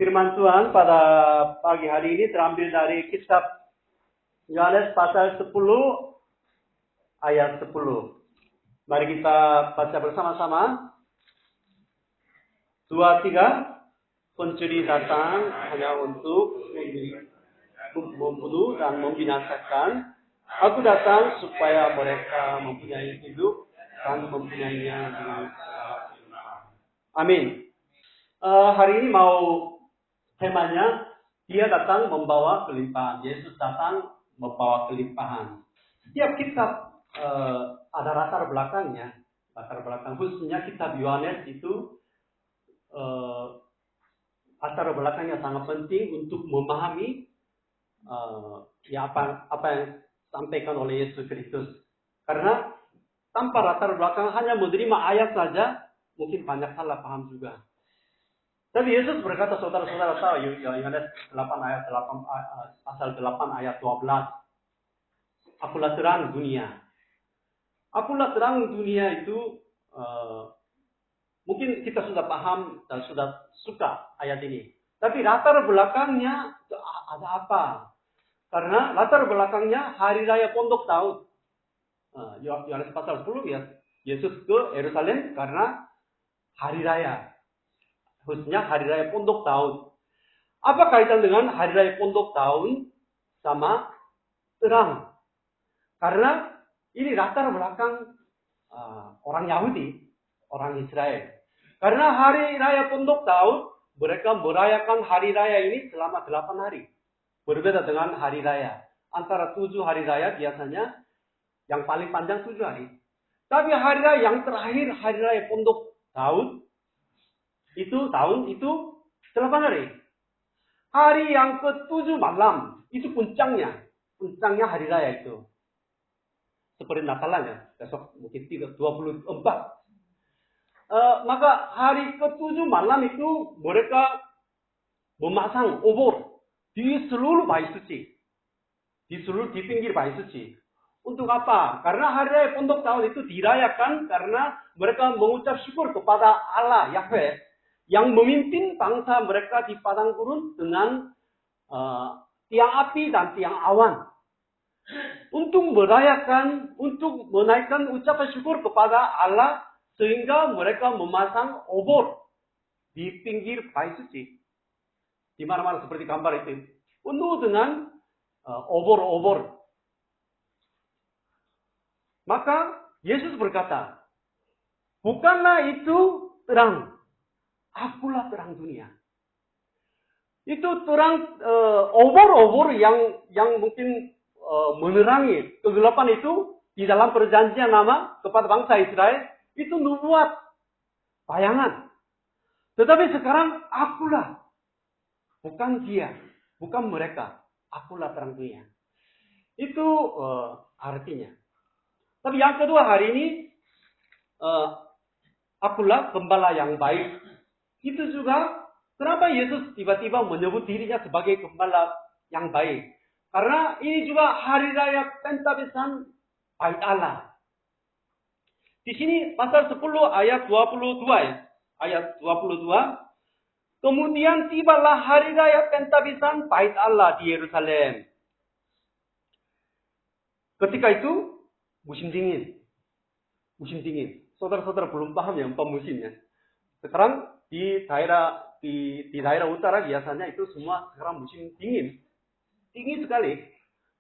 Firman Tuhan pada pagi hari ini terambil dari kitab Yohanes pasal 10 ayat 10. Mari kita baca bersama-sama. 2, 3. Pencuri datang hanya untuk membunuh dan membinasakan. Aku datang supaya mereka mempunyai hidup dan mempunyainya dengan segala. Amin. Hari ini mau temanya, dia datang membawa kelimpahan. Yesus datang membawa kelimpahan. Setiap kitab ada latar belakangnya. Latar belakang khususnya kitab Yohanes itu latar belakangnya sangat penting untuk memahami apa yang disampaikan oleh Yesus Kristus. Karena tanpa latar belakang hanya menerima ayat saja, mungkin banyak salah paham juga. Tapi Yesus berkata, saudara-saudara tahu, Yohanes 8 ayat 8, pasal 8 ayat 12. Akulah terang dunia. Akulah terang dunia itu, mungkin kita sudah paham dan sudah suka ayat ini. Tapi latar belakangnya ada apa? Karena latar belakangnya hari raya Pondok Daud. Yohanes pasal 10 ya, Yesus ke Yerusalem karena hari raya. Khususnya hari raya Pondok Daud. Apa kaitan dengan hari raya Pondok Daud sama terang? Karena ini latar belakang orang Yahudi, orang Israel. Karena hari raya Pondok Daud, mereka merayakan hari raya ini selama 8 hari. Berbeda dengan hari raya. Antara 7 hari raya biasanya, yang paling panjang 7 hari. Tapi hari raya yang terakhir, hari raya Pondok Daud, itu tahun itu 8 hari. Hari yang ke-7 malam, itu puncaknya hari raya itu. Seperti Natalannya, besok mungkin 24. Maka hari ke-7 malam itu mereka memasang obor di seluruh bait suci. Di pinggir bait suci. Untuk apa? Karena hari raya Pondok Daud itu dirayakan karena mereka mengucap syukur kepada Allah Yahweh yang memimpin bangsa mereka di padang gurun dengan tiang api dan tiang awan. Untuk merayakan, untuk menaikkan ucapan syukur kepada Allah, sehingga mereka memasang obor di pinggir bait suci. Di mana-mana seperti gambar itu. Penuh dengan obor-obor. Maka Yesus berkata, bukanlah itu terang. Akulah terang dunia. Itu terang obor-obor yang mungkin menerangi kegelapan itu di dalam perjanjian lama kepada bangsa Israel itu nubuat, bayangan. Tetapi sekarang akulah, bukan dia, bukan mereka, akulah terang dunia. Itu artinya. Tapi yang kedua hari ini akulah gembala yang baik. Itu juga kenapa Yesus tiba-tiba menyebut dirinya sebagai gembala yang baik. Karena ini juga hari raya Pentakosta Bait Allah. Di sini pasal 10 ayat 22 ya. Ayat 22. Kemudian tibalah hari raya Pentakosta Bait Allah di Yerusalem. Ketika itu musim dingin. Musim dingin. Saudara-saudara belum paham ya musimnya. Sekarang di daerah utara biasanya itu semua sekarang musim dingin. Dingin sekali.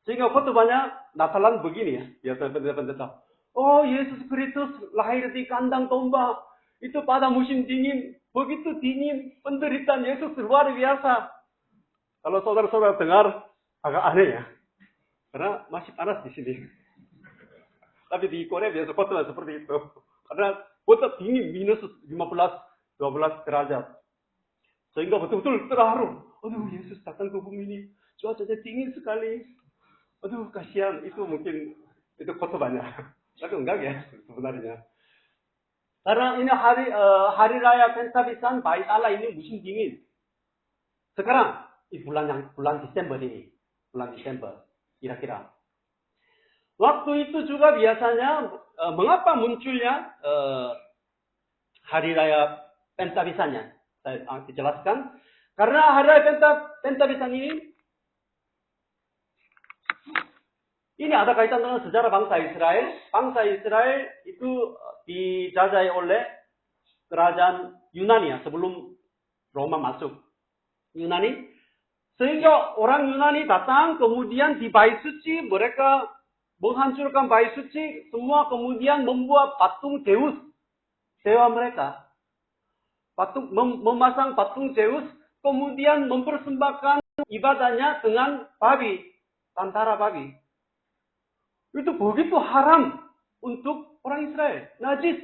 Sehingga khotbahnya Natalan begini ya. Biasa pendeta. Oh, Yesus Kristus lahir di kandang domba. Itu pada musim dingin. Begitu dingin. Penderitaan Yesus luar biasa. Kalau saudara-saudara dengar agak aneh ya. Karena masih panas di sini. Tapi di Korea biasa khotbah seperti itu. Karena kota dingin minus 12 derajat. Sehingga betul-betul terharu. Aduh, Yesus datang ke bumi ini. Cuacanya dingin sekali. Aduh, kasihan. Itu mungkin, itu khotbahnya. Tapi enggak ya, sebenarnya. Karena ini hari raya Pentakosta Bait Allah ini musim dingin. Sekarang, di bulan Desember ini. Bulan Desember, kira-kira. Waktu itu juga biasanya, mengapa munculnya hari raya Pentakosta-nya? Saya dijelaskan. Karena hari raya Pentabisan ini ada kaitan dengan sejarah bangsa Israel. Bangsa Israel itu dijajah oleh kerajaan Yunani sebelum Roma masuk. Yunani. Sehingga orang Yunani datang, kemudian di bait suci mereka menghancurkan bait suci, semua kemudian membuat patung Zeus, dewa mereka. Memasang patung Zeus, kemudian mempersembahkan ibadahnya dengan babi, tantara babi. Itu begitu haram untuk orang Israel. Najis.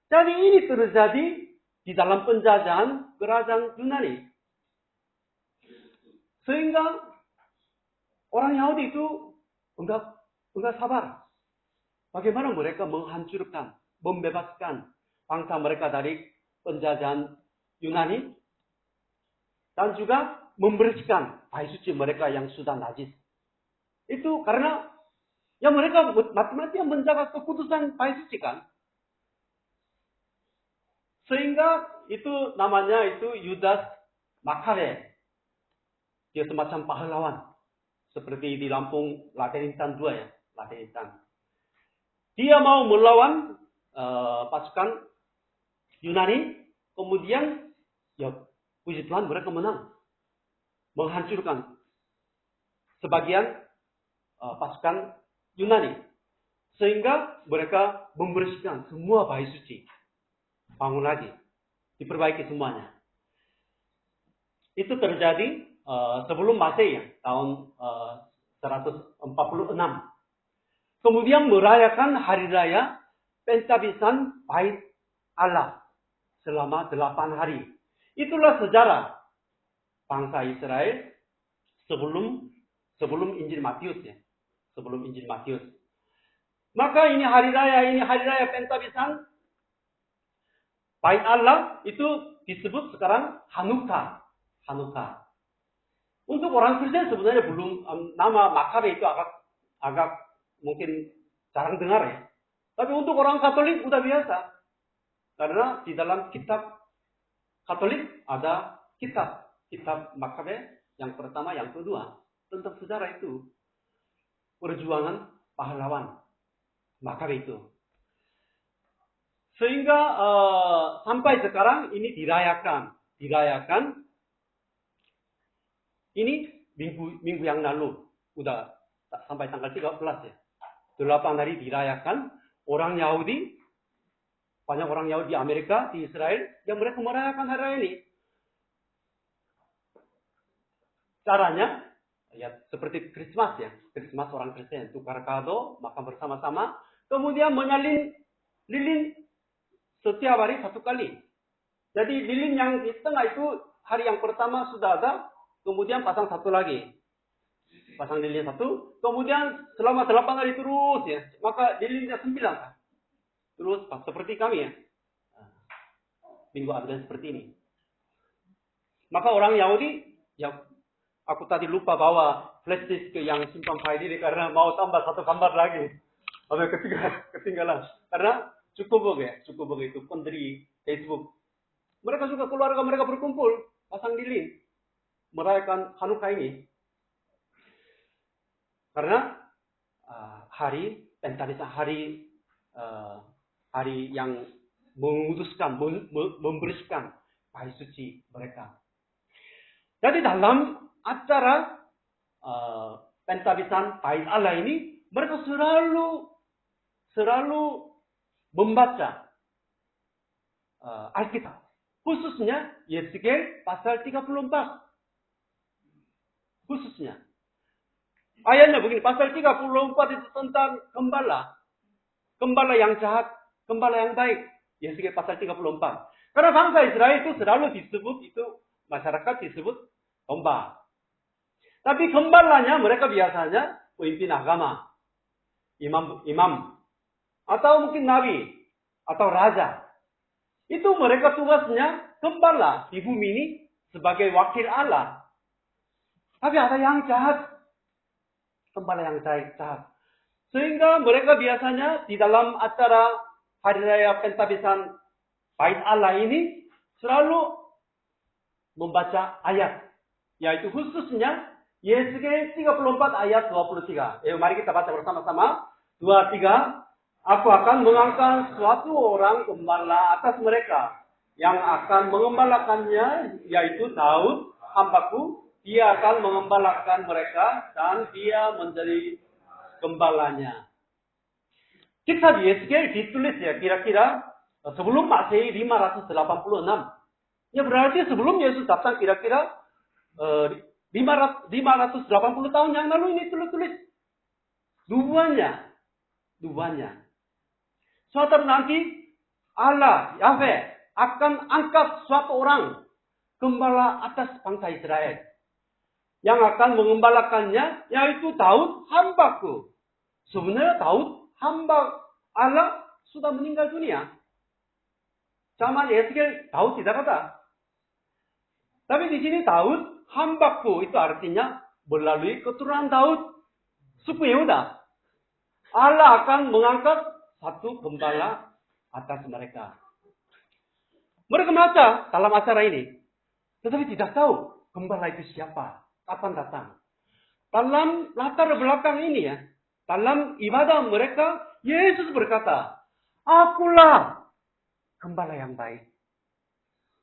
Jadi ini terjadi di dalam penjajahan kerajaan Yunani. Sehingga orang Yahudi itu enggak sabar. Bagaimana mereka menghancurkan, membebaskan bangsa mereka dari penjajahan Yunani. Dan juga membersihkan bait suci mereka yang sudah najis. Itu karena yang mereka mati-matian menjaga kekudusan bait suci kan. Sehingga itu namanya itu Yudas Makabe. Dia semacam pahlawan. Seperti di Lampung Laten Intan 2 ya. Laten Intan. Dia mau melawan pasukan Yunani. Kemudian ya puji Tuhan mereka menang. Menghancurkan sebagian pasukan Yunani. Sehingga mereka membersihkan semua bait suci. Bangun lagi. Diperbaiki semuanya. Itu terjadi sebelum Masehi ya, tahun 146. Kemudian merayakan hari raya Pentabisan Bait Allah selama 8 hari. Itulah sejarah bangsa Israel sebelum Injil Matius ya. Sebelum Injil Matius. Maka ini hari raya Pentabisan Bait Allah itu disebut sekarang Hanukkah. Untuk orang Kristen sebenarnya belum nama Makabe itu agak mungkin jarang dengar ya. Tapi untuk orang Katolik udah biasa. Karena di dalam kitab Katolik ada kitab Makabe yang pertama, yang kedua tentang sejarah itu. Perjuangan pahlawan Makabe itu. Sehingga sampai sekarang ini dirayakan. Ini minggu yang lalu. Udah sampai tanggal 13 ya. 8 hari dirayakan. Orang Yahudi, banyak orang Yahudi di Amerika, di Israel, yang mereka merayakan hari raya ini. Caranya, ya seperti Christmas ya. Christmas orang Kristen, tukar kado, makan bersama-sama. Kemudian menyalin lilin setiap hari 1 kali. Jadi lilin yang di tengah itu hari yang pertama sudah ada, kemudian pasang 1 lagi. Pasang lilin 1, kemudian selama 8 hari terus ya. Maka lilinnya 9 kan. Terus seperti kami ya. Minggu Advent seperti ini. Maka orang Yahudi, ya aku tadi lupa bawa flash disk yang simpan file ini karena mau tambah 1 gambar lagi. Sampai ketinggalan. Karena cukup begitu pendiri Facebook. Mereka juga keluarga mereka berkumpul, pasang lilin, merayakan Hanukkah ini. Karena hari Pentabisan, hari yang menguduskan, membersihkan bait suci mereka. Jadi dalam acara Pentabisan Bait Allah ini, mereka selalu membaca Alkitab. Khususnya Yeskiel pasal 34. Khususnya. Ayatnya begini, pasal 34 itu tentang gembala. Gembala yang jahat, gembala yang baik. Yeskiel pasal 34. Karena bangsa Israel itu selalu disebut, itu masyarakat disebut domba. Tapi gembalanya mereka biasanya pemimpin agama. Imam. Atau mungkin nabi. Atau raja. Itu mereka tugasnya gembala di bumi ini sebagai wakil Allah. Tapi ada yang jahat. Gembala yang jahat. Sehingga mereka biasanya di dalam acara hari raya Pentabisan Bait Allah ini selalu membaca ayat. Yaitu khususnya Yesaya 34 ayat 23. Mari kita baca bersama-sama. 23. Aku akan mengangkat suatu orang gembala atas mereka, yang akan mengembalakannya, yaitu Daud, hambaku. Dia akan mengembalakan mereka, dan dia menjadi gembalanya. Kitab Yeskiel ditulis ya kira-kira sebelum Masehi 586. Ya berarti sebelum Yesus datang kira-kira 580 tahun yang lalu ini tulis-tulis. Duanya. Suatu nanti Allah, Yahweh, akan angkat suatu orang gembala atas bangsa Israel. Yang akan mengembalakannya, yaitu Daud, hambaku. Sebenarnya Daud, hamba Allah, sudah meninggal dunia. Zaman Yeskiel, Daud tidak ada. Tapi di sini Daud, hambaku, itu artinya melalui keturunan Daud, suku Yehuda. Allah akan mengangkat satu gembala atas mereka. Mereka membaca dalam acara ini. Tetapi tidak tahu gembala itu siapa. Kapan datang. Dalam latar belakang ini ya. Dalam ibadah mereka, Yesus berkata, akulah gembala yang baik.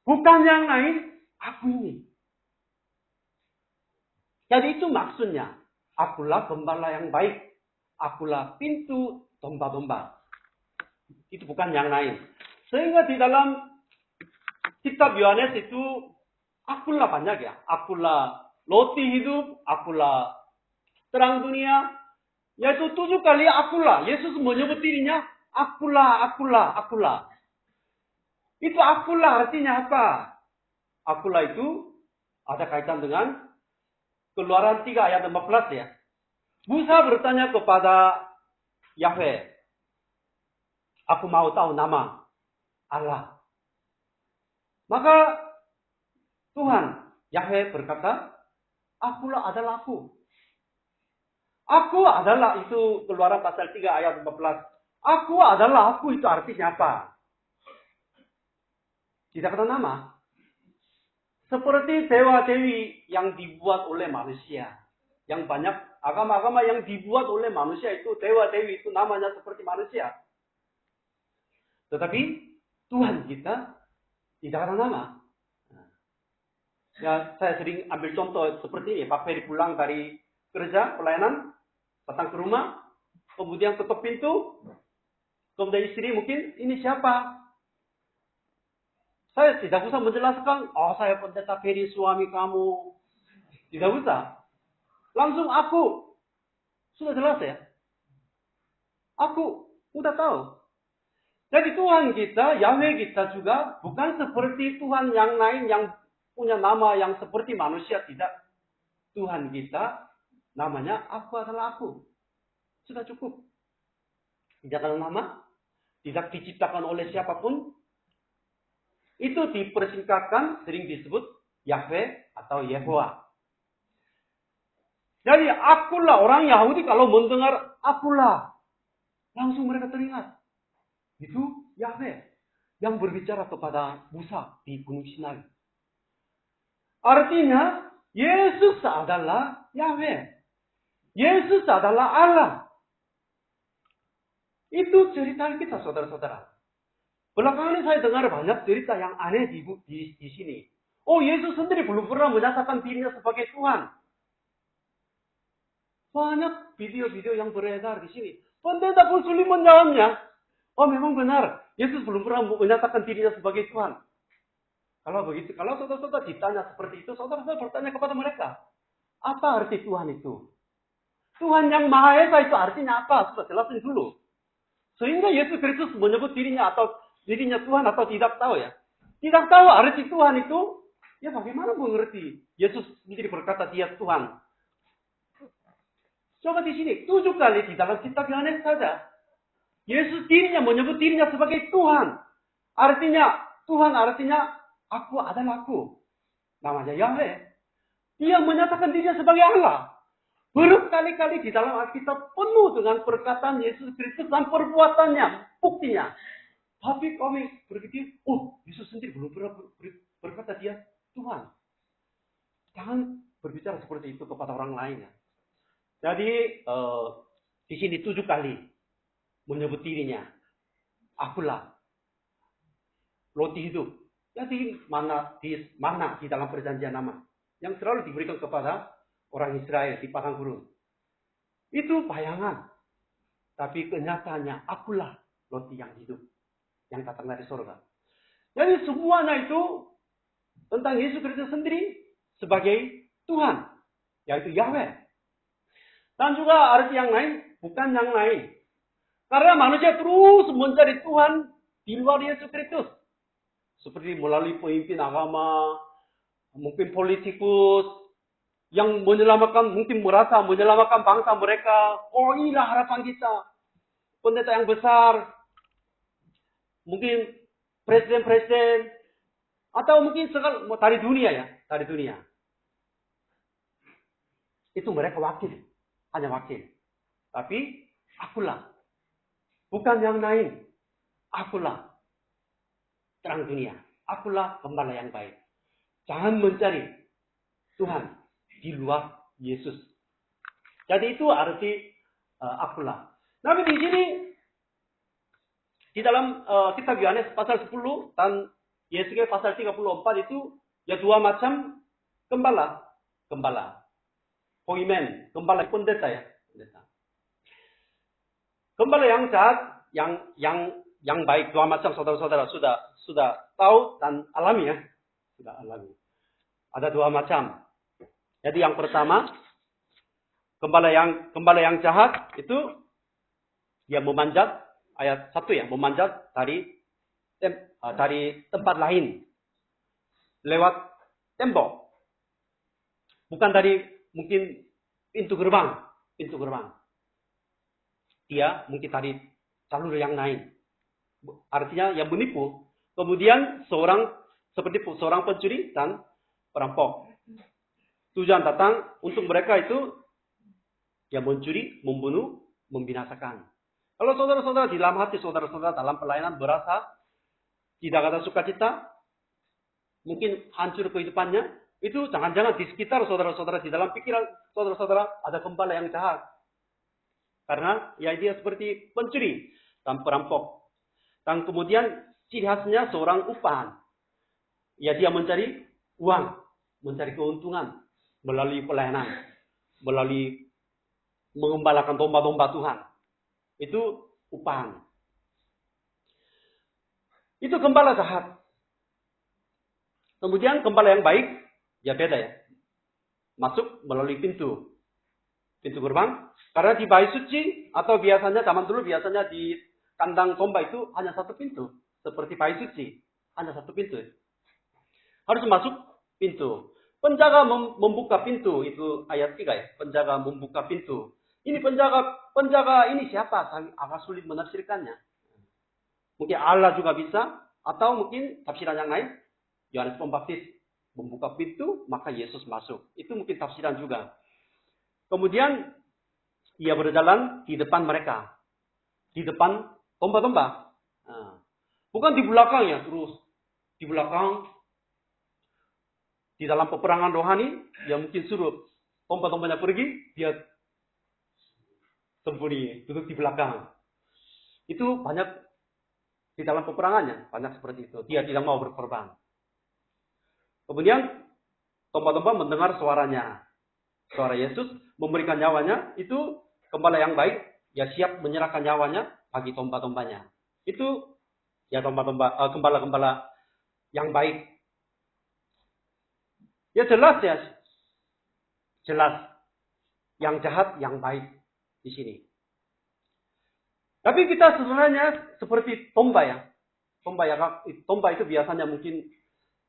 Bukan yang lain, aku ini. Jadi itu maksudnya. Akulah gembala yang baik. Akulah pintu domba-domba. Itu bukan yang lain. Sehingga di dalam kitab Yohanes itu, akulah banyak ya. Akulah roti hidup, akulah terang dunia. Yaitu 7 kali akulah. Yesus menyebut dirinya, akulah. Itu akulah artinya apa? Akulah itu ada kaitan dengan Keluaran 3 ayat 14 ya. Musa bertanya kepada Yahweh, aku mau tahu nama Allah. Maka Tuhan, Yahweh berkata, akulah adalah aku. Aku adalah, itu Keluaran pasal 3 ayat 14. Aku adalah aku, itu artinya apa? Tidak kata nama. Seperti dewa-dewi yang dibuat oleh manusia. Yang banyak agama-agama yang dibuat oleh manusia itu dewa-dewi, itu namanya seperti manusia. Tetapi Tuhan kita tidak ada nama. Ya, saya sering ambil contoh seperti ini. Pak Ferry pulang dari kerja, pelayanan, datang ke rumah, kemudian ketuk pintu, kemudian istri mungkin, ini siapa? Saya tidak usah menjelaskan, oh saya pendeta Ferry, suami kamu. Tidak usah. Langsung aku. Sudah jelas ya. Aku udah tahu. Jadi Tuhan kita, Yahweh kita juga bukan seperti Tuhan yang lain yang punya nama yang seperti manusia, tidak. Tuhan kita namanya aku adalah aku. Sudah cukup. Tidak ada nama, tidak diciptakan oleh siapapun. Itu dipersingkatkan, sering disebut Yahweh atau Yehowa. Jadi akulah, orang Yahudi kalau mendengar akulah, langsung mereka teringat. Itu Yahweh yang berbicara kepada Musa di Gunung Sinai. Artinya, Yesus adalah Yahweh. Yesus adalah Allah. Itu cerita kita, saudara-saudara. Belakangan ini saya dengar banyak cerita yang aneh di sini. Oh, Yesus sendiri belum pernah menyatakan dirinya sebagai Tuhan. Banyak video-video yang beredar di sini. Pendeta pun sulit menjawabnya. Oh, memang benar. Yesus belum pernah menyatakan dirinya sebagai Tuhan. Kalau begitu, kalau saudara-saudara ditanya seperti itu, saudara-saudara bertanya kepada mereka. Apa arti Tuhan itu? Tuhan yang Maha Esa itu artinya apa? Sudah jelasin dulu. Sehingga Yesus Kristus menyebut dirinya atau dirinya Tuhan atau tidak tahu ya. Tidak tahu arti Tuhan itu, ya bagaimana mengerti? Yesus sendiri berkata dia Tuhan. Coba di sini, 7 kali di dalam kitab Yohanes saja. Yesus dirinya menyebut dirinya sebagai Tuhan. Artinya, Tuhan artinya aku adalah aku. Namanya Yahweh. Dia menyatakan dirinya sebagai Allah. Berkali-kali di dalam Alkitab penuh dengan perkataan Yesus Kristus dan perbuatannya, buktinya. Tapi kami berpikir, oh Yesus sendiri belum pernah berkata dia Tuhan. jangan berbicara seperti itu kepada orang lain ya. Jadi di sini 7 kali menyebut dirinya, akulah roti hidup. Jadi mana di dalam perjanjian lama yang selalu diberikan kepada orang Israel di padang gurun. Itu bayangan. Tapi kenyataannya akulah roti yang hidup yang datang dari surga. Jadi semuanya itu tentang Yesus Kristus sendiri sebagai Tuhan, yaitu Yahweh. Dan juga arti yang lain, bukan yang lain. Karena manusia terus mencari Tuhan di luar Yesus Kristus. Seperti melalui pemimpin agama, mungkin politikus, yang mungkin merasa menyelamatkan bangsa mereka. Oh, inilah harapan kita. Pendeta yang besar, mungkin presiden-presiden, atau mungkin dari dunia ya, dari dunia. Itu mereka wakil, hanya wakil. Tapi akulah, bukan yang lain. Akulah terang dunia. Akulah gembala yang baik. Jangan mencari Tuhan di luar Yesus. Jadi itu arti akulah. Tapi di sini di dalam kitab Yohanes pasal 10 dan Yeskiel pasal 34 itu ya 2 macam gembala. Gembala. Poimen, gembala pendeta ya. Pendeta. Gembala yang jahat, yang baik 2 macam saudara-saudara sudah tahu dan alami ya. Sudah alami. Ada 2 macam. Jadi yang pertama, gembala yang jahat itu dia memanjat, ayat 1 ya, memanjat dari tempat lain lewat tembok. Bukan dari mungkin pintu gerbang. Dia mungkin dari jalur yang lain. Artinya yang menipu. Kemudian seperti seorang pencuri dan perampok. Tujuan datang untuk mereka itu yang mencuri, membunuh, membinasakan. Kalau saudara-saudara di dalam hati saudara-saudara dalam pelayanan berasa tidak ada sukacita, mungkin hancur kehidupannya, itu jangan-jangan di sekitar saudara-saudara, di dalam pikiran saudara-saudara ada gembala yang jahat. Karena ya dia seperti pencuri dan perampok. Dan kemudian ciri khasnya seorang upahan. Ya dia mencari uang, mencari keuntungan melalui pelayanan, melalui mengembalakan domba-domba Tuhan. Itu upahan. Itu gembala jahat. Kemudian gembala yang baik, ya beda ya. Masuk melalui pintu gerbang. Karena di bait suci atau biasanya zaman dulu biasanya di kandang domba itu hanya 1 pintu. Seperti bait suci, hanya 1 pintu. Harus masuk pintu. Penjaga membuka pintu, itu ayat 3 ya. Penjaga membuka pintu. Ini penjaga ini siapa? Agak sulit menafsirkannya. Mungkin Allah juga bisa, atau mungkin tafsiran yang lain. Yohanes Pembaptis membuka pintu, maka Yesus masuk. Itu mungkin tafsiran juga. Kemudian ia berjalan di depan mereka. Di depan domba-domba. Bukan di belakangnya, terus di belakang. Di dalam peperangan rohani, dia mungkin suruh domba-dombanya pergi, dia sembunyi, duduk di belakang. Itu banyak di dalam peperangannya, banyak seperti itu. Dia tidak mau berkorban. Kemudian domba-domba mendengar suaranya. Suara Yesus memberikan nyawanya, itu gembala yang baik, ya siap menyerahkan nyawanya bagi domba-dombanya. Itu ya gembala-gembala yang baik. Ya jelas ya. Jelas. Yang jahat, yang baik di sini. Tapi kita sebenarnya seperti domba ya. Domba itu biasanya mungkin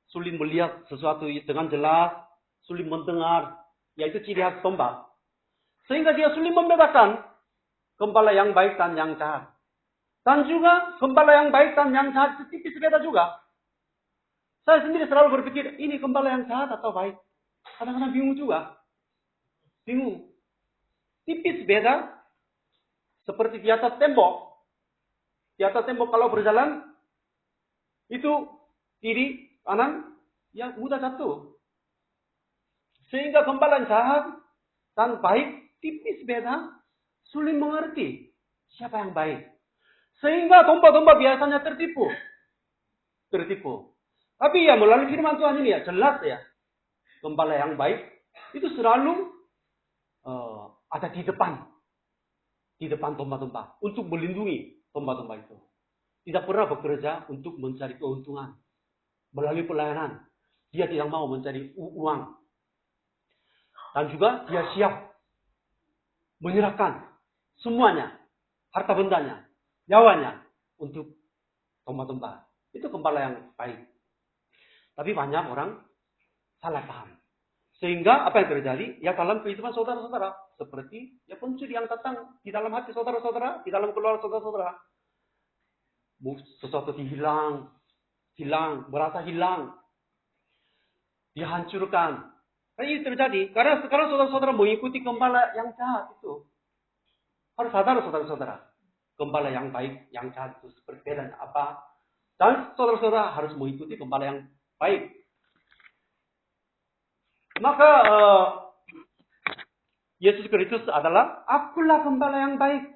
sulit melihat sesuatu dengan jelas, sulit mendengar. Yaitu ciri khas domba. Sehingga dia sulit membedakan gembala yang baik dan yang jahat. Dan juga gembala yang baik dan yang jahat tipis beda juga. Saya sendiri selalu berpikir, ini gembala yang jahat atau baik? Kadang-kadang bingung juga. Bingung. Tipis beda. Seperti di atas tembok. Di atas tembok kalau berjalan, itu kiri, kanan, yang mudah jatuh. Sehingga gembala yang jahat dan baik tipis beda, sulit mengerti siapa yang baik. Sehingga domba-domba biasanya tertipu. Tapi ya melalui firman Tuhan ini ya jelas ya, gembala yang baik itu selalu ada di depan domba-domba untuk melindungi domba-domba itu. Tidak pernah bekerja untuk mencari keuntungan melalui pelayanan. Dia tidak mau mencari uang. Dan juga dia siap menyerahkan semuanya, harta bendanya, nyawanya untuk domba-domba. Itu gembala yang baik. Tapi banyak orang salah paham. Sehingga apa yang terjadi? Ya dalam kehidupan saudara-saudara. Seperti ya pencuri yang datang di dalam hati saudara-saudara, di dalam keluarga saudara-saudara. Sesuatu hilang, merasa hilang. Dihancurkan. Nah, ini terjadi. Karena sekarang saudara-saudara mengikuti gembala yang jahat itu. Harus sadar saudara-saudara. Gembala yang baik, yang jahat itu berbeda apa. Dan saudara-saudara harus mengikuti gembala yang baik. Maka Yesus Kristus adalah akulah gembala yang baik.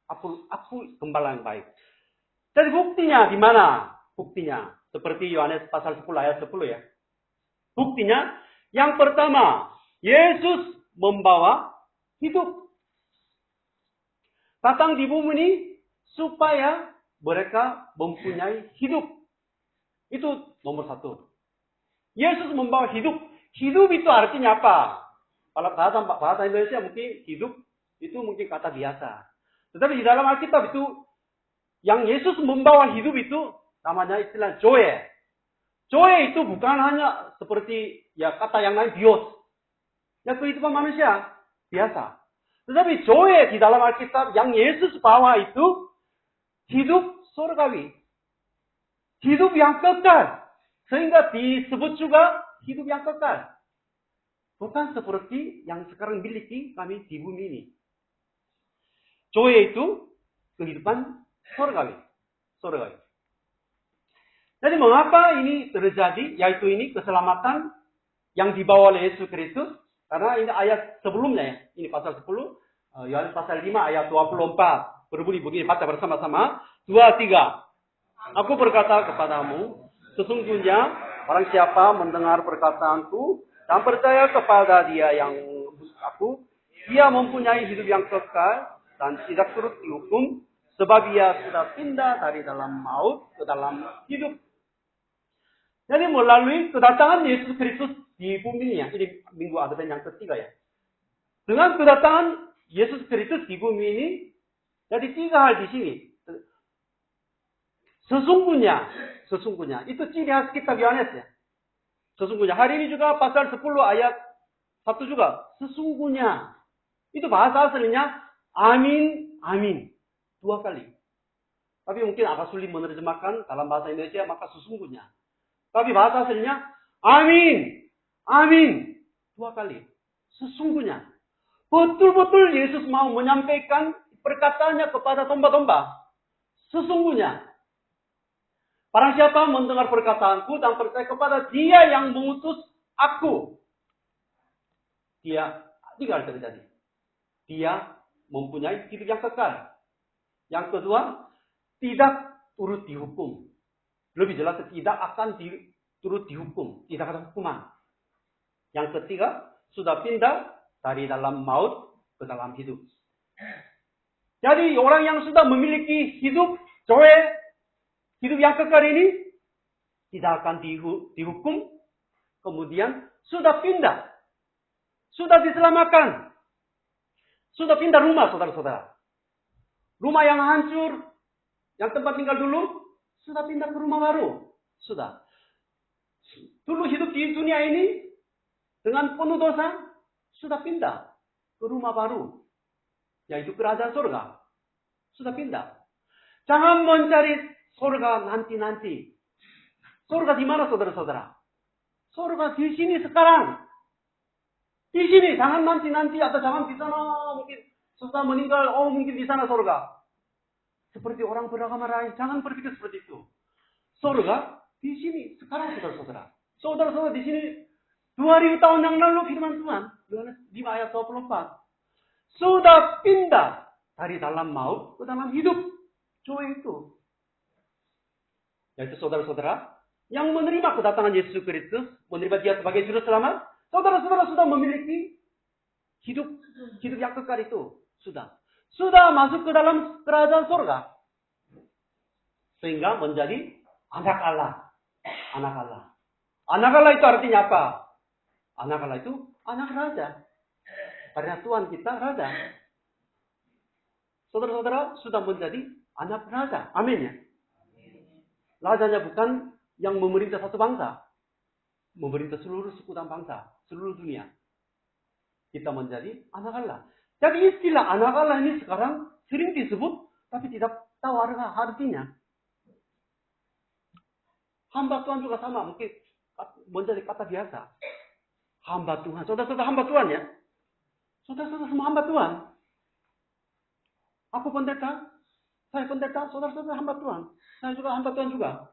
Aku gembala yang baik. Jadi buktinya di mana? Buktinya seperti Yohanes pasal 10 ayat 10 ya. Buktinya yang pertama, Yesus membawa hidup. Datang di bumi ini supaya mereka mempunyai hidup. Itu nomor satu. Yesus membawa hidup. Hidup itu artinya apa? Kalau bahasa Indonesia mungkin hidup itu mungkin kata biasa. Tetapi di dalam Alkitab itu yang Yesus membawa hidup itu namanya istilah Zoe. Zoe itu bukan hanya seperti ya kata yang lain bios. Ya kehidupan manusia biasa. Tetapi Zoe di dalam Alkitab yang Yesus bawa itu hidup surgawi. Hidup yang kekal. Sehingga disebut juga hidup yang kekal. Bukan seperti yang sekarang miliki kami di bumi ini. Zoe itu kehidupan surgawi. Jadi mengapa ini terjadi? Yaitu ini keselamatan yang dibawa oleh Yesus Kristus. Karena ini ayat sebelumnya ya. Ini pasal 10. Yohanes pasal 5 ayat 24. Berbunyi begini. Baca bersama-sama. 2, 3. Aku berkata kepadamu. Sesungguhnya orang siapa mendengar perkataanku. Dan percaya kepada dia yang aku. Dia mempunyai hidup yang kekal. Dan tidak turut dihukum. Sebab ia sudah pindah dari dalam maut ke dalam hidup. Jadi melalui kedatangan Yesus Kristus di bumi ini ya. Ini minggu Advent yang ketiga ya. Dengan kedatangan Yesus Kristus di bumi ini. Jadi 3 hal di sini. Sesungguhnya. Itu ciri khas kitab Yohanes ya. Sesungguhnya. Hari ini juga pasal 10 ayat 1 juga. Sesungguhnya. Itu bahasa aslinya. Amin. 2 kali. Tapi mungkin agak sulit menerjemahkan dalam bahasa Indonesia. Maka sesungguhnya. Tapi bahasa aslinya, amin. 2 kali. Sesungguhnya. Betul-betul Yesus mau menyampaikan perkataannya kepada domba-domba. Sesungguhnya. Barang siapa mendengar perkataanku dan percaya kepada dia yang mengutus aku. Dia, 3 hal terjadi. Dia mempunyai hidup yang kekal. Yang kedua, tidak turut dihukum. Lebih jelas, tidak akan turut dihukum. Tidak ada hukuman. Yang ketiga, sudah pindah dari dalam maut ke dalam hidup. Jadi orang yang sudah memiliki hidup, hidup yang kekal ini, tidak akan dihukum. Kemudian sudah pindah. Sudah diselamatkan. Sudah pindah rumah, saudara-saudara. Rumah yang hancur, yang tempat tinggal dulu, sudah pindah ke rumah baru. Sudah. Dulu hidup di dunia ini dengan penuh dosa, sudah pindah ke rumah baru. Yaitu kerajaan surga. Sudah pindah. Jangan mencari surga nanti-nanti. Surga di mana saudara-saudara? Surga di sini sekarang. Di sini. Jangan nanti-nanti atau jangan di sana. Mungkin setelah meninggal, mungkin di sana surga. Seperti orang beragama lain. Jangan berpikir seperti itu. Surga di sini. Sekarang saudara-saudara. Saudara-saudara di sini 2000 tahun yang lalu firman Tuhan, Yohanes 5 ayat 24. Sudah pindah dari dalam maut ke dalam hidup. Coba itu. Yaitu saudara-saudara, yang menerima kedatangan Yesus Kristus, menerima Dia sebagai Juru Selamat, saudara-saudara sudah memiliki hidup yang kekal itu. Sudah masuk ke dalam kerajaan surga. Sehingga menjadi anak Allah. Anak Allah. Anak Allah itu artinya apa? Anak Allah itu anak raja. Karena Tuhan kita raja. Saudara-saudara sudah menjadi anak raja. Amin ya. Rajanya bukan yang memerintah satu bangsa. Memerintah seluruh suku dan bangsa. Seluruh dunia. Kita menjadi anak Allah. Jadi istilah anak Allah ini sekarang sering disebut. Tapi tidak tahu artinya. Hamba Tuhan juga sama. Mungkin menjadi kata biasa. Hamba Tuhan. Saudara-saudara hamba Tuhan ya. Saudara-saudara semua hamba Tuhan. Aku pendeta. Saya pendeta. Saudara-saudara hamba Tuhan. Saya juga hamba Tuhan juga.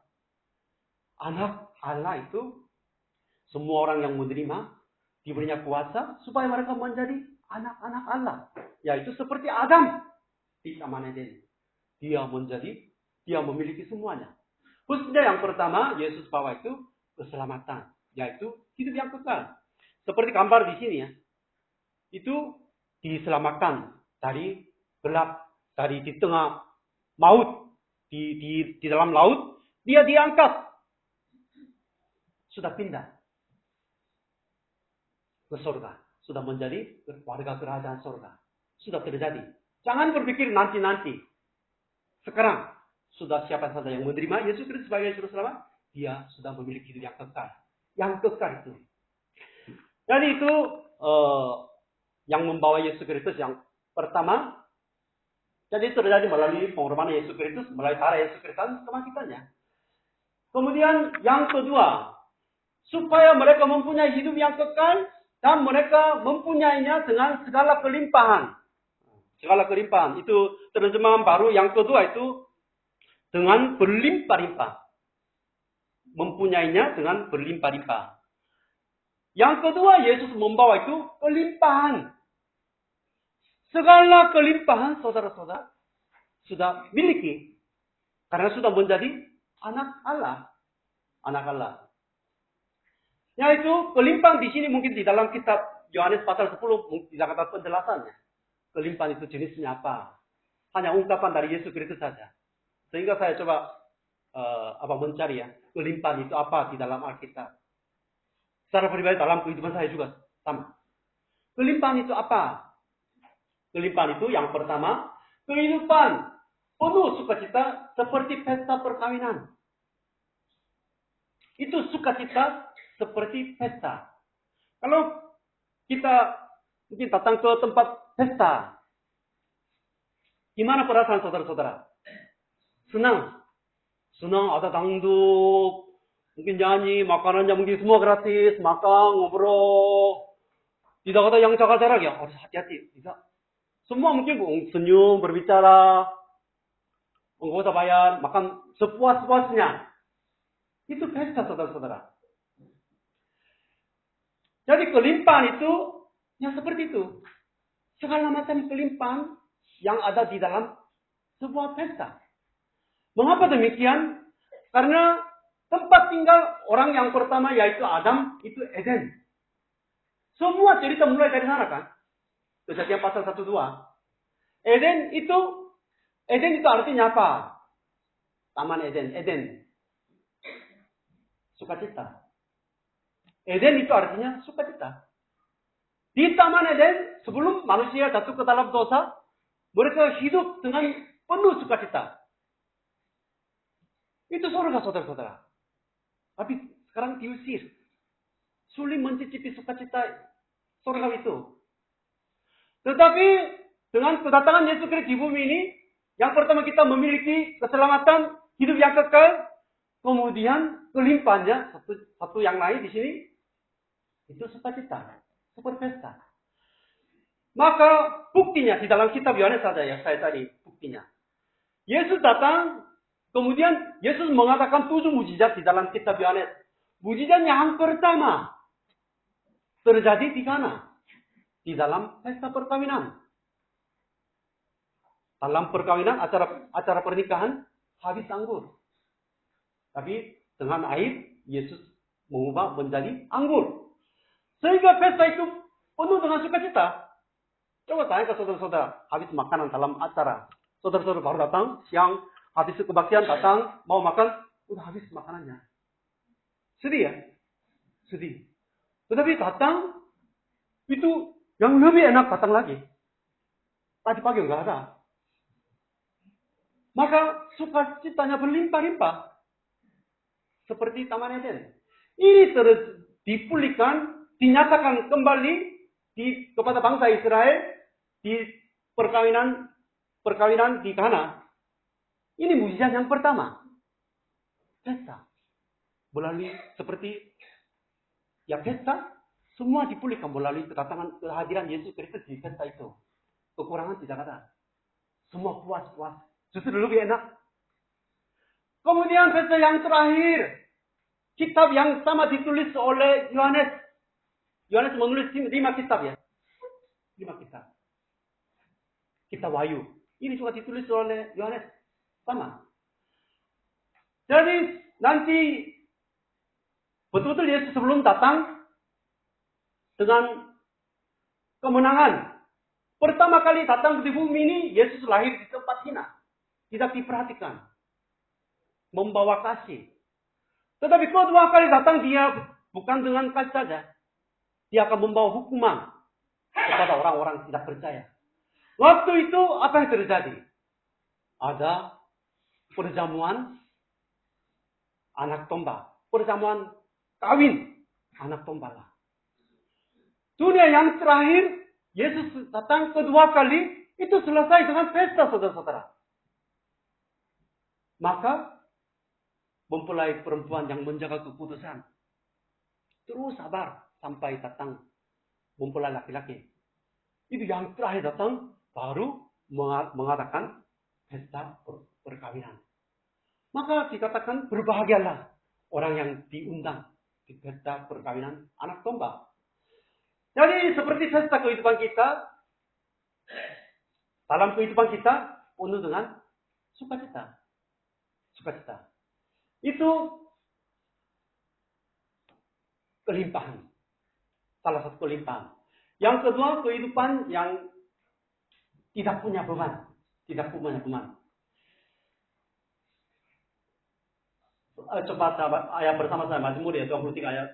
Anak Allah itu. Semua orang yang menerima. Diberinya kuasa. Supaya mereka menjadi anak-anak Allah. Yaitu seperti Adam. Di Taman Eden. Dia memiliki semuanya. Khususnya yang pertama. Yesus bawa itu keselamatan. Yaitu hidup yang kekal. Seperti gambar di sini ya. Itu diselamatkan dari gelap, dari di tengah maut, di dalam laut, dia diangkat. Sudah pindah ke surga. Sudah menjadi warga kerajaan surga. Sudah terjadi. Jangan berpikir nanti-nanti. Sekarang, sudah siapa saja yang menerima Yesus Kristus sebagai Juru Selamat, dia sudah memiliki hidup yang kekal. Yang kekal itu. Jadi itu yang membawa Yesus Kristus yang pertama. Jadi itu terjadi melalui pengorbanan Yesus Kristus, melalui cara Yesus Kristus kebangkitannya. Kemudian yang kedua, supaya mereka mempunyai hidup yang kekal dan mereka mempunyainya dengan segala kelimpahan. Segala kelimpahan. Itu terjemahan baru yang kedua itu dengan berlimpah-limpah. Mempunyainya dengan berlimpah-limpah. Yang kedua, Yesus membawa itu kelimpahan. Segala kelimpahan saudara-saudara sudah miliki. Karena sudah menjadi anak Allah. Anak Allah. Yaitu kelimpahan di sini mungkin di dalam kitab Yohanes pasal 10 tidak ada penjelasannya. Kelimpahan itu jenisnya apa? Hanya ungkapan dari Yesus Kristus saja. Sehingga saya coba mencari ya. Kelimpahan itu apa di dalam Alkitab. Secara pribadi dalam kehidupan saya juga sama. Kelimpahan itu apa? Kelimpahan itu yang pertama, kehidupan penuh sukacita seperti pesta perkawinan. Itu sukacita seperti pesta. Kalau kita mungkin datang ke tempat pesta, gimana perasaan saudara-saudara? Senang. Senang, ada dangdut. Mungkin nyanyi, makanannya mungkin semua gratis, makan, ngobrol. Tidak ada yang jaga-jarak ya, harus hati-hati. Tidak. Semua mungkin senyum, berbicara. Enggak usah bayar, makan sepuas-puasnya. Itu pesta saudara-saudara. Jadi kelimpahan itu, yang seperti itu. Segala macam kelimpahan yang ada di dalam sebuah pesta. Mengapa demikian? Karena tempat tinggal orang yang pertama yaitu Adam, itu Eden. Semua cerita mulai dari sana kan. Kejadian pasal 1-2. Eden itu artinya apa? Taman Eden. Sukacita. Eden itu artinya sukacita. Di Taman Eden, sebelum manusia jatuh ke dalam dosa, mereka hidup dengan penuh sukacita. Itu surga saudara-saudara. Tapi sekarang diusir. Sulit mencicipi sukacita surga itu. Tetapi dengan kedatangan Yesus Kristus di bumi ini, yang pertama kita memiliki keselamatan, hidup yang kekal, kemudian kelimpahannya satu yang lain di sini itu sukacita, seperti pesta. Maka buktinya di dalam kitab Yohanes saja ya saya tadi buktinya. Yesus datang. Kemudian Yesus mengatakan 7 mujizat di dalam kitab Yohanes. Mujizat yang pertama. terjadi di mana? Di dalam pesta perkawinan. Dalam perkawinan, acara pernikahan, habis anggur. Tapi dengan air, Yesus mengubah menjadi anggur. Sehingga pesta itu penuh dengan sukacita. Coba tanya ke saudara-saudara, habis makanan dalam acara. Saudara-saudara baru datang, siang, habis kebaktian datang, mau makan, udah habis makanannya. Sedih ya? Sedih. Tetapi datang, itu yang lebih enak datang lagi. Tadi pagi enggak ada. Maka sukacitanya berlimpah-limpah. Seperti Taman Eden. Ini dipulihkan, dinyatakan kembali kepada bangsa Israel di perkawinan di Kana. Ini mukjizat yang pertama. Pesta. Melalui seperti pesta, semua dipulihkan melalui kehadiran Yesus Kristus di pesta itu. Kekurangan tidak ada. Semua puas-puas. Justru lebih enak. Kemudian pesta yang terakhir. Kitab yang sama ditulis oleh Yohanes. Yohanes menulis 5 kitab ya. 5 kitab. Kitab Wahyu. Ini juga ditulis oleh Yohanes. Sama. Jadi nanti betul-betul Yesus sebelum datang dengan kemenangan. Pertama kali datang di bumi ini, Yesus lahir di tempat hina. Tidak diperhatikan. Membawa kasih. Tetapi kedua kali datang dia bukan dengan kasih saja. Dia akan membawa hukuman kepada orang-orang tidak percaya. Waktu itu apa yang terjadi? Ada perjamuan anak domba. Perjamuan kawin anak domba lah. Dunia yang terakhir, Yesus datang kedua kali, itu selesai dengan pesta, saudara-saudara. Maka, mempelai perempuan yang menjaga keputusan. Terus sabar sampai datang mempelai laki-laki. Itu yang terakhir datang, baru mengadakan pesta perkawinan. Maka dikatakan berbahagialah orang yang diundang di pesta perkawinan anak domba. Jadi seperti pesta kehidupan kita, dalam kehidupan kita penuh dengan sukacita. Sukacita. Itu kelimpahan. Salah satu kelimpahan. Yang kedua, kehidupan yang tidak punya beban. Tidak punya beban. Coba ayat bersama saya, Mazmur ya, 23 ayat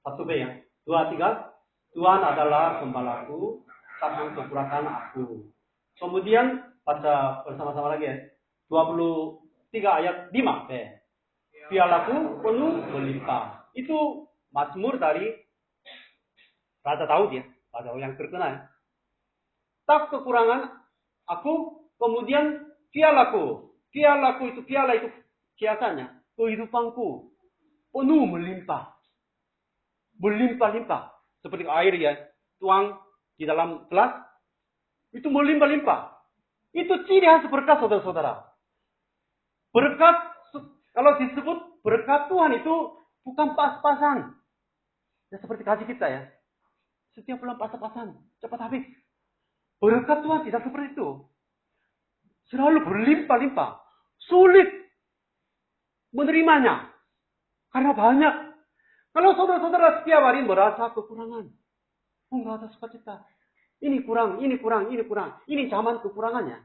1b ya. 23. Tuhan adalah gembalaku, takkan kekurangan aku. Kemudian baca bersama-sama lagi ya. 23 ayat 5b. Pialaku penuh berlimpah. Itu Mazmur dari Raja Daud ya. Raja Daud yang terkenal. Tak kekurangan aku, kemudian pialaku. Piala itu kiasannya. Kehidupanku penuh melimpah. Berlimpah-limpah. Seperti air ya. Tuang di dalam gelas. Itu melimpah-limpah. Itu ciri khas berkat, saudara-saudara. Berkat, kalau disebut berkat Tuhan itu bukan pas-pasan. Ya seperti kasih kita ya. Setiap bulan pas-pasan. Cepat habis. Berkat Tuhan tidak seperti itu. Selalu berlimpah-limpah. Sulit menerimanya. Karena banyak. Kalau saudara-saudara setiap hari merasa kekurangan. Oh, nggak ada sukacita. Ini kurang, ini kurang, ini kurang. Ini zaman kekurangannya.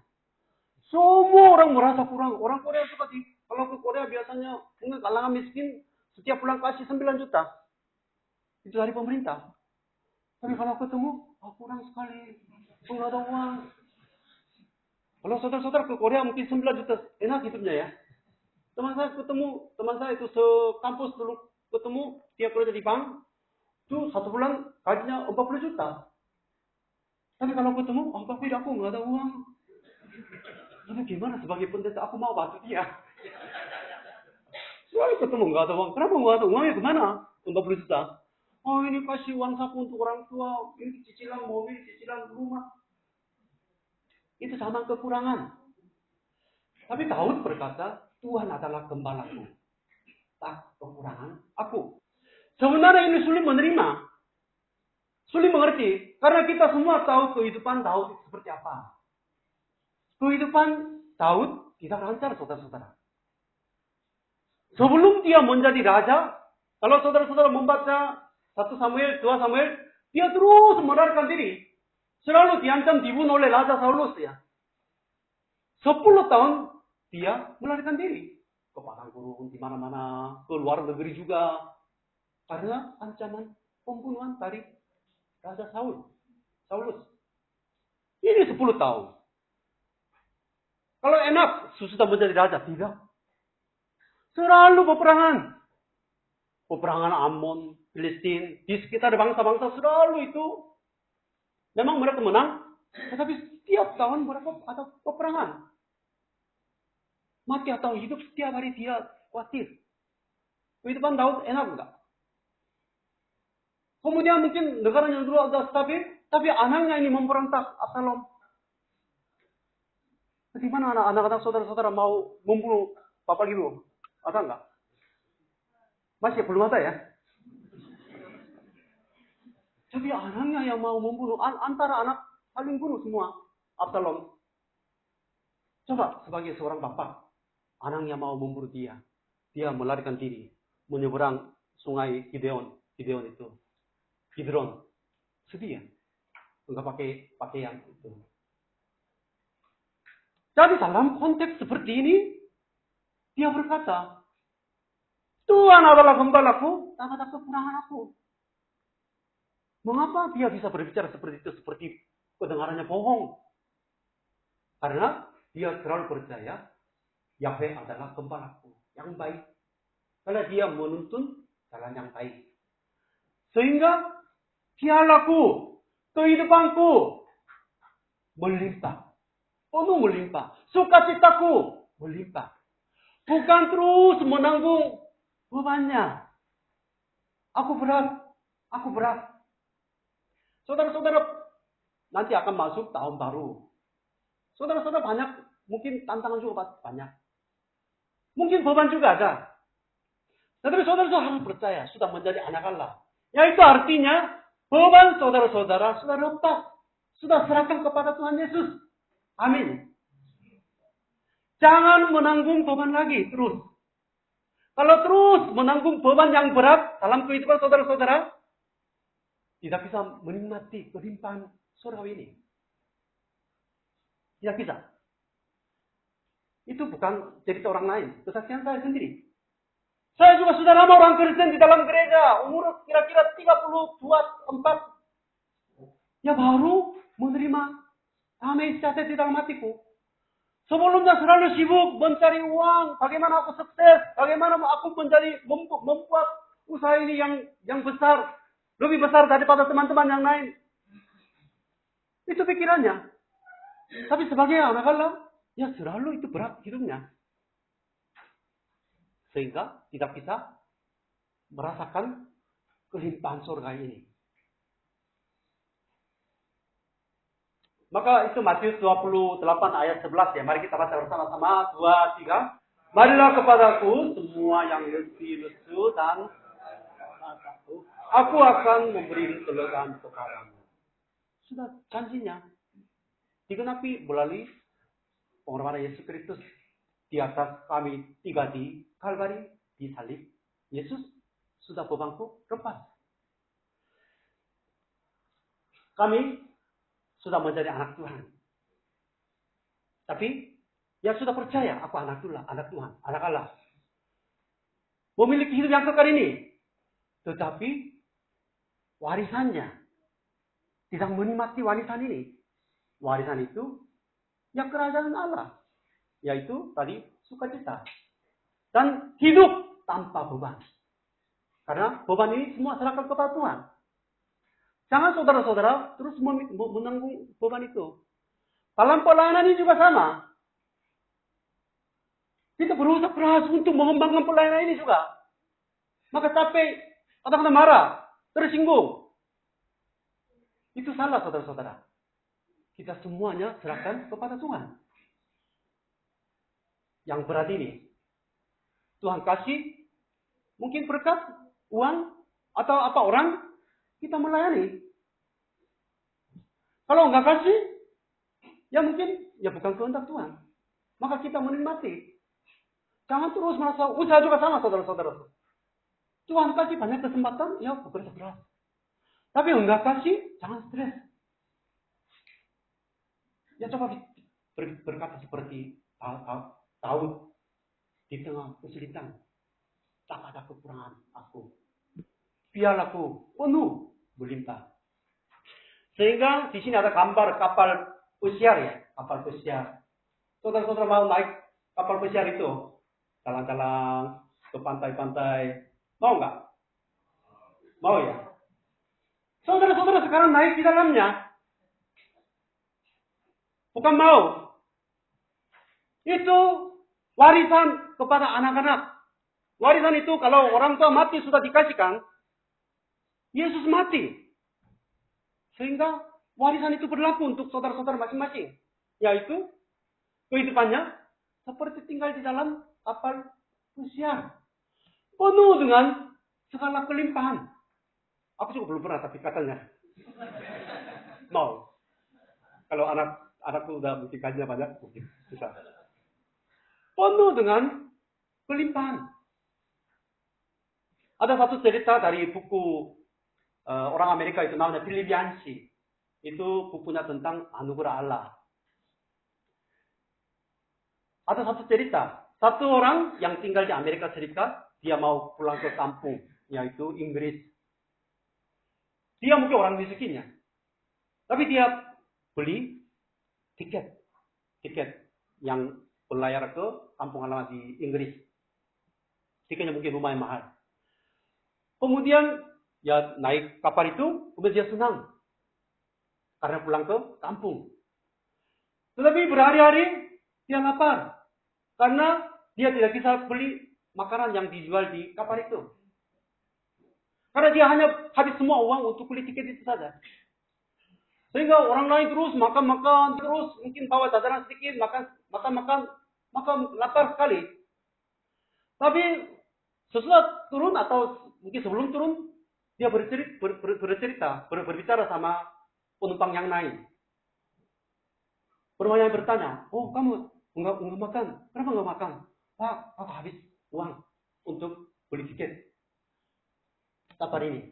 Semua orang merasa kurang. Orang Korea suka sih. Kalau ke Korea biasanya mungkin kalangan miskin setiap bulan kasih 9 juta. Itu dari pemerintah. Tapi kalau ketemu, oh, kurang sekali. Oh, nggak ada uang. Kalau saudara-saudara ke Korea mungkin 9 juta. Enak hidupnya ya. Teman saya itu sekampus dulu ketemu, dia kerja di bank, itu 1 bulan gajinya 40 juta. Tapi kalau ketemu, oh tapi aku nggak ada uang. Tapi gimana sebagai pendeta aku mau bantu dia. Soalnya ketemu nggak ada uang. Kenapa nggak ada uangnya kemana? 40 juta. Oh ini kasih uang saku untuk orang tua, ini cicilan mobil, cicilan rumah. Itu sama kekurangan. Tapi Daud berkata, Tuhan adalah gembalaku. Tak kekurangan aku. Sebenarnya ini sulit menerima. Sulit mengerti. Karena kita semua tahu kehidupan Daud itu seperti apa. Kehidupan Daud tidak lancar, saudara-saudara. Sebelum dia menjadi raja, kalau saudara-saudara membaca 1 Samuel, 2 Samuel, dia terus melarikan diri. Selalu diancam dibunuh oleh Raja Saulus ya. 10 tahun dia melarikan diri. Ke padang gurun, di mana-mana, ke luar negeri juga. Karena ancaman pembunuhan dari Raja Saulus. Ini 10 tahun. Kalau enak, sudah menjadi raja. Tidak. Selalu peperangan. Peperangan Ammon, Filistin, di sekitar bangsa-bangsa selalu itu. Memang mereka menang, tetapi setiap tahun mereka ada peperangan. Mati atau hidup, setiap hari dia khawatir. Kehidupan Daud enak enggak? Kemudian mungkin negaranya dulu ada stabil, tapi anaknya ini memberontak Absalom. Bagaimana anak-anak saudara-saudara mau membunuh Bapak Ibu? Ada enggak? Masih belum ada ya? Tapi anaknya yang mau membunuh, antara anak saling bunuh semua. Absalom. Coba sebagai seorang bapak, anaknya mau membunuh dia. Dia melarikan diri, menyeberang sungai Gideon itu. Kidron. Sedih ya? Enggak pakai pakaian itu. Jadi dalam konteks seperti ini, dia berkata, Tuhan adalah gembalaku, tak ada kekurangan aku. Mengapa dia bisa berbicara seperti itu, seperti kedengarannya bohong? Karena dia selalu percaya, Yahweh adalah gembalaku yang baik. Karena dia menuntun jalan yang baik. Sehingga pialaku, kehidupanku melimpah. Penuh melimpah. Sukacitaku melimpah. Bukan terus menanggung bebannya. Aku berat. Saudara-saudara, nanti akan masuk tahun baru. Saudara-saudara banyak, mungkin tantangan juga banyak. Mungkin beban juga ada. Tetapi saudara-saudara harus percaya, sudah menjadi anak Allah. Yaitu artinya, beban saudara-saudara sudah lepas. Sudah serahkan kepada Tuhan Yesus. Amin. Jangan menanggung beban lagi terus. Kalau terus menanggung beban yang berat dalam kehidupan saudara-saudara, tidak bisa menikmati kelimpahan surgawi ini. Tidak bisa. Itu bukan cerita orang lain. Kesaksian saya sendiri. Saya juga sudah lama orang Kristen di dalam gereja. Umur kira-kira 32, 34. Ya baru menerima damai sejahtera di dalam hatiku. Sebelumnya selalu sibuk mencari uang. Bagaimana aku sukses. Bagaimana aku membuat usaha ini yang besar. Lebih besar daripada teman-teman yang lain. Itu pikirannya. Tapi sebagai anak Allah, ya selalu itu berat hidupnya. Sehingga tidak bisa merasakan kelimpahan surga ini. Maka itu Matius 28 ayat 11 ya. Mari kita baca bersama-sama. 2, 3. Marilah kepadaku semua yang letih, lesu dan takut. Aku akan memberi kelegaan kepadamu. Sudah janjinya digenapi melalui pengorbanan Yesus Kristus di atas kami tiba di Kalvari, di salib. Yesus sudah bebanku lepas. Kami sudah menjadi anak Tuhan. Tapi yang sudah percaya aku anak Tuhan, anak Allah. Memiliki hidup yang kekal ini. Tetapi warisannya tidak menikmati warisan ini. Warisan itu yang kerajaan Allah. Yaitu tadi sukacita. Dan hidup tanpa beban. Karena beban ini semua serahkan kepada Tuhan. Jangan saudara-saudara terus menanggung beban itu. Dalam pelayanan ini juga sama. Kita berusaha keras untuk mengembangkan pelayanan ini juga. Maka capek, kadang-kadang marah, tersinggung. Itu salah saudara-saudara. Kita semuanya serahkan kepada Tuhan. Yang berat ini. Tuhan kasih mungkin berkat, uang, atau apa orang, kita melayani. Kalau nggak kasih, ya mungkin ya bukan kehendak Tuhan. Maka kita menikmati. Jangan terus merasa, usaha juga sama saudara-saudara. Tuhan kasih banyak kesempatan, ya bekerja keras. Tapi enggak kasih, jangan stres. Ya coba berkata seperti Daud di tengah kesulitan. Tak ada kekurangan aku. Biar aku penuh berlimpah. Sehingga di sini ada gambar kapal pesiar ya, kapal pesiar. Saudara-saudara mau naik kapal pesiar itu, jalan-jalan ke pantai-pantai, mau nggak? Mau ya? Saudara-saudara sekarang naik di dalamnya, bukan mau. Itu warisan kepada anak-anak. Warisan itu kalau orang tua mati sudah dikasihkan, Yesus mati. Sehingga warisan itu berlaku untuk saudara-saudara masing-masing. Yaitu kehidupannya seperti tinggal di dalam kapal pesiar. Penuh dengan segala kelimpahan. Aku juga belum pernah, tapi katanya mau. Kalau anakku udah mesti gajinya banyak, mungkin bisa. Penuh dengan kelimpahan. Ada satu cerita dari buku orang Amerika itu namanya Philip Yancey. Itu bukunya tentang anugerah Allah. Ada satu cerita. Satu orang yang tinggal di Amerika Serikat, dia mau pulang ke kampung, yaitu Inggris. Dia mungkin orang miskinnya. Tapi dia beli tiket yang berlayar ke kampung halaman di Inggris. Tiketnya mungkin lumayan mahal. Kemudian ya naik kapal itu, kemudian dia senang. Karena pulang ke kampung. Tetapi berhari-hari dia lapar. Karena dia tidak bisa beli makanan yang dijual di kapal itu. Karena dia hanya habis semua uang untuk beli tiket itu saja. Sehingga orang lain terus makan, terus mungkin bawa jajanan sedikit, makan, lapar sekali. Tapi sesudah turun atau mungkin sebelum turun, dia berbicara sama penumpang yang lain. Penumpang yang bertanya, oh kamu enggak makan, kenapa enggak makan? Pak, aku habis uang untuk beli tiket kapal ini.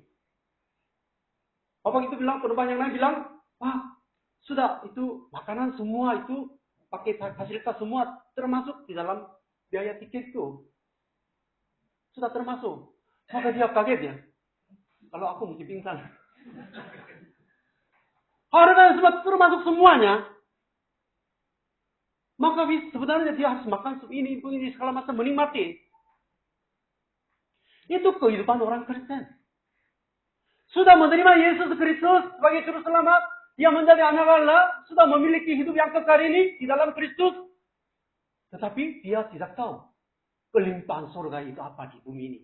Apa itu bilang, penumpang yang lain bilang, Pak, sudah itu makanan semua itu pakai fasilitas semua termasuk di dalam biaya tiket itu. Sudah termasuk. Maka dia kaget ya. Kalau aku mesti pingsan. Harga sudah termasuk semuanya. Maka sebenarnya dia harus makan ini segala macam menikmati. Itu kehidupan orang Kristen. Sudah menerima Yesus Kristus sebagai juru selamat, dia menjadi anak Allah, sudah memiliki hidup yang kekal ini di dalam Kristus. Tetapi dia tidak tahu kelimpahan surga itu apa di bumi ini.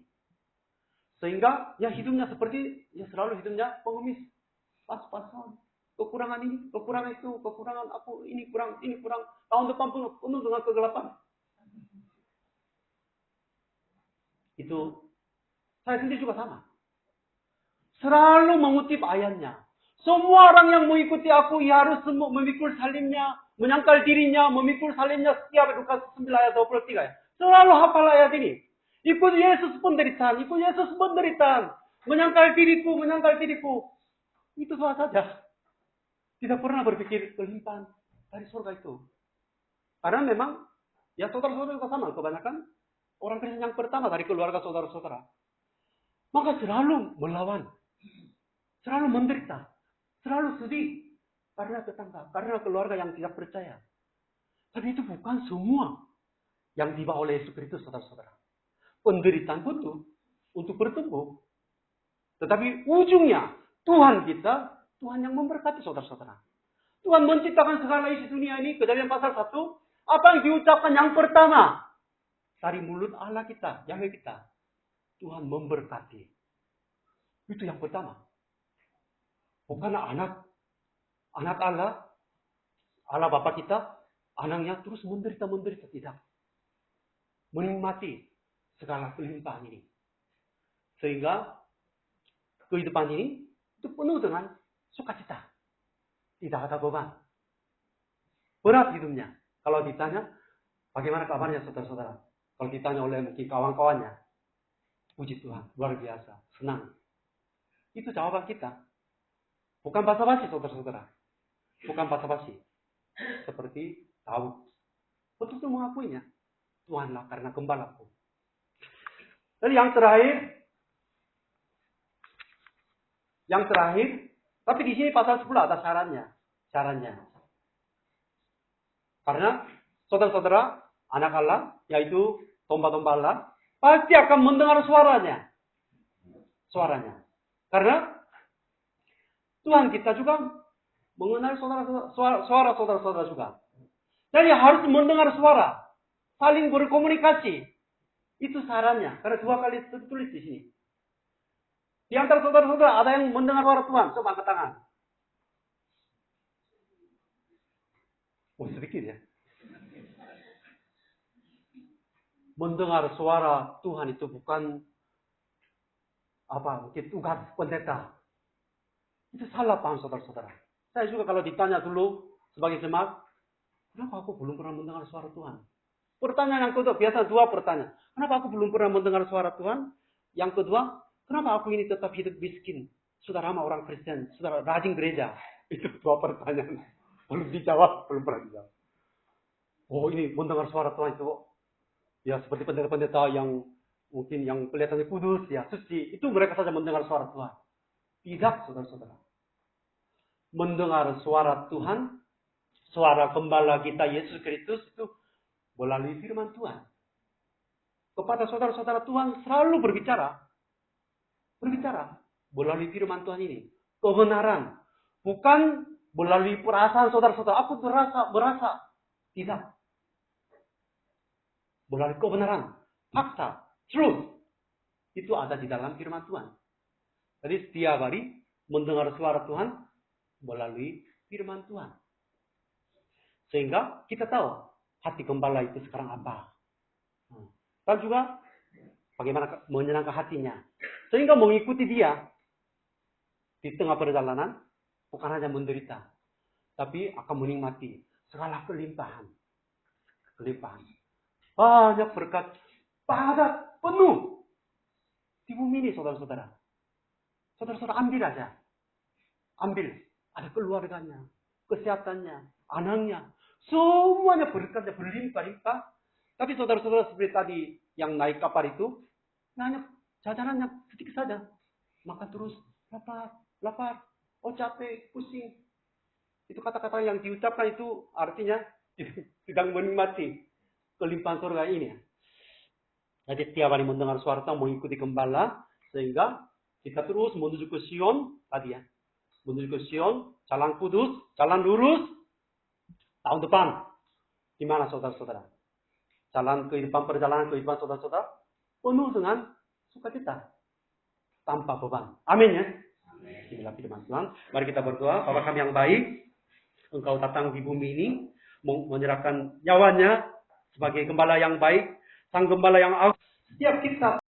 Sehingga ya hidupnya seperti ya selalu hidupnya pengemis, pas-pasan. Kekurangan ini, kekurangan itu, kekurangan aku, ini kurang. Tahun depan penuh dengan kegelapan. Itu saya sendiri juga sama. Selalu mengutip ayatnya. Semua orang yang mengikuti aku ya harus memikul salibnya, menyangkal dirinya, memikul salibnya setiap Lukas 9 ayat 23. Selalu hafal ayat ini. Ikut Yesus penderitaan, menyangkal diriku. Itu saja. Tidak pernah berpikir kelimpahan dari surga itu. Karena memang, ya saudara-saudara juga sama. Kebanyakan orang Kristen yang pertama dari keluarga saudara-saudara. Maka selalu melawan. Selalu menderita. Selalu sedih. Karena tetangga. Karena keluarga yang tidak percaya. Tapi itu bukan semua yang dibawa oleh Yesus Kristus, saudara-saudara. Penderitaan butuh untuk bertumbuh. Tetapi ujungnya, Tuhan yang memberkati saudara-saudara. Tuhan menciptakan segala isi dunia ini, Kejadian pasal 1. Apa yang diucapkan yang pertama dari mulut Allah kita, Yahweh kita. Tuhan memberkati. Itu yang pertama. Bukan anak Allah Bapa kita, anaknya terus menderita, tidak. Menikmati segala kelimpahan ini. Sehingga kehidupan ini itu penuh dengan sukacita. Tidak ada beban. Berat hidupnya. Kalau ditanya, bagaimana kabarnya saudara-saudara? Kalau ditanya oleh mungkin kawan-kawannya, puji Tuhan, luar biasa, senang. Itu jawaban kita. Bukan basa-basi saudara-saudara. Bukan basa-basi. Seperti Daud. Betul-betul mengakuinya. Tuhanlah karena gembalaku. Dan yang terakhir, tapi di sini pasal 10 ada syaratnya. Karena saudara-saudara, anak Allah, yaitu domba-domba Allah, pasti akan mendengar suaranya. Karena Tuhan kita juga mengenal suara saudara-saudara juga. Jadi harus mendengar suara. Saling berkomunikasi. Itu sarannya. Karena 2 kali tertulis di sini. Di antara saudara-saudara ada yang mendengar suara Tuhan. Coba angkat tangan. Oh, sedikit ya. Mendengar suara Tuhan itu bukan mungkin tugas pendeta. Itu salah paham saudara-saudara. Saya juga kalau ditanya dulu sebagai jemaat, kenapa aku belum pernah mendengar suara Tuhan? Pertanyaan yang kedua, biasa 2 pertanyaan. Kenapa aku belum pernah mendengar suara Tuhan? Yang kedua, kenapa aku ini tetap hidup miskin? Saudara sama orang Kristen, saudara rajin gereja. Itu 2 pertanyaan. Belum pernah dijawab. Oh, ini mendengar suara Tuhan itu, ya seperti pendeta-pendeta yang mungkin yang kelihatannya kudus, ya suci. Itu mereka saja mendengar suara Tuhan. Tidak, saudara-saudara. Mendengar suara Tuhan, suara gembala kita Yesus Kristus itu melalui firman Tuhan. Kepada saudara-saudara Tuhan selalu berbicara melalui firman Tuhan ini. Kebenaran. Bukan melalui perasaan saudara-saudara. Aku berasa. Tidak. Melalui kebenaran. Fakta. Truth. Itu ada di dalam firman Tuhan. Jadi setiap hari mendengar suara Tuhan melalui firman Tuhan. Sehingga kita tahu hati gembala itu sekarang apa. Dan juga bagaimana menyenangkan hatinya. Sehingga mengikuti dia di tengah perjalanan bukan hanya menderita. Tapi akan menikmati segala kelimpahan. Banyak berkat. Padat, penuh. Di bumi ini saudara-saudara. Saudara-saudara ambil aja. Ambil. Ada keluarganya. Kesehatannya. Anaknya. Semuanya berkatnya berlimpah-limpah. Tapi saudara-saudara seperti tadi yang naik kapal itu, hanya jajanannya sedikit saja. Makan terus, lapar, oh capek, pusing. Itu kata-kata yang diucapkan itu artinya sedang menikmati kelimpahan surga ini. Jadi tiap hari mendengar suara Tuhan, mengikuti gembala, sehingga kita terus menuju ke Sion tadi ya. Menuju ke Sion, jalan kudus, jalan lurus. Tahun depan, gimana saudara-saudara? Perjalanan kehidupan saudara-saudara penuh dengan sukacita, tanpa beban. Amin ya. Inilah firman Tuhan. Mari kita berdoa. Bapa kami yang baik, Engkau datang di bumi ini, menyerahkan nyawanya sebagai gembala yang baik, sang gembala yang setiap kita